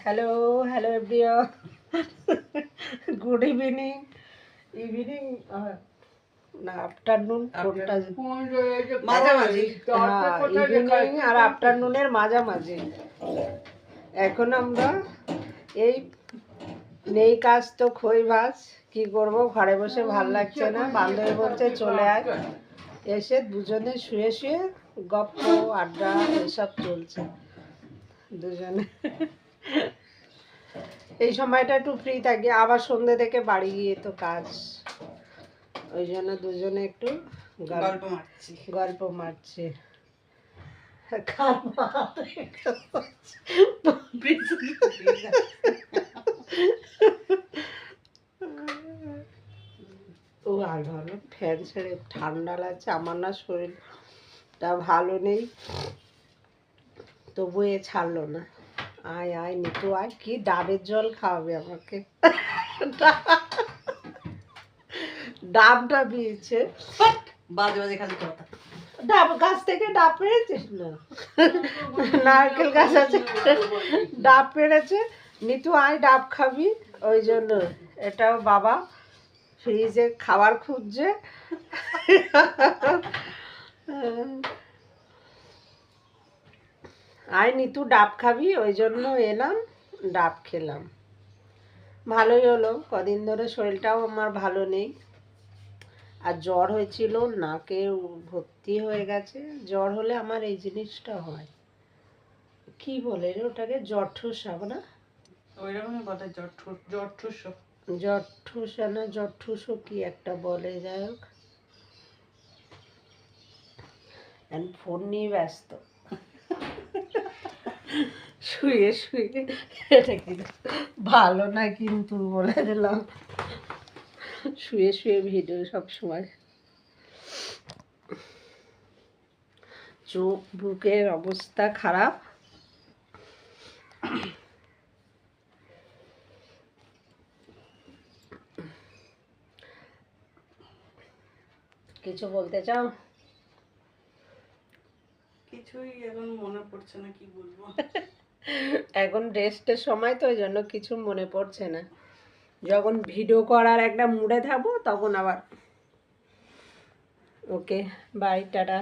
Hello hello everyone, good evening না afternoon, কোনটা মাঝামাঝি, ইভিনিং আর আফটারনুনের মাঝামাঝি। এখন আমরা এই নেই কাজ তো খই ভাজ, কি করব, ঘরে বসে ভাল লাগছে না, বান্ধবী বলছে চলে আয়। এসে দুজনে শুয়ে শুয়ে গপ্প আড্ডা এসব চলছে দুজনে। এই সময়টা একটু ফ্রি থাকি, আবার সন্ধ্যে থেকে বাড়ি গিয়ে তো কাজ, ওই জন্য দুজনে একটু গল্প মারছি। ও আর ভালো ফ্যান ছেড়ে ঠান্ডা লাগছে, আমার না শরীরটা ভালো নেই, তবু এ ছাড়লো না। আয় আয় নিতু আয়, কি ডাবের জল খাওয়াবে আমাকে, ডাবটা দিয়েছে, বাজে বাজে খালি কথা। ডাব গাছ থেকে ডাব পেড়েছিস না? নারকেল গাছ আছে, ডাব পেড়েছে। নিতু আয় ডাব খাবি, ওই জন্য এটাও বাবা ফ্রিজে খাবার খুঁজছে। আয় নিতু ডাব খাবি, ওই জন্য এলাম, ডাব খেলাম। ভালোই হলো, কদিন ধরে শরীরটাও আমার ভালো নেই, আর জ্বর হয়েছিল, নাকে ভর্তি হয়ে গেছে। জ্বর হলে আমার এই জিনিসটা হয়, কি বলে ওটাকে, জঠুসা না, ওইরকমই বলে, জঠুসা না জঠুসো কি একটা বলে, যাই হোক। ফোন নিয়ে ব্যস্ত, শুয়ে শুয়ে, এটা কিন্তু ভালো না, কিন্তু বলে দিলাম, শুয়ে শুয়ে ভিডিও সব সময়। চোখ বুকের অবস্থা খারাপ। কিছু বলতে চাও? কিছুই এখন মনে পড়ছে না, কি বলবো। এখন রেস্টের সময় তো, ওই জন্য কিছু মনে পড়ছে না। যখন ভিডিও করার একটা মুডে থাকবো তখন আবার। Okay bye, tata.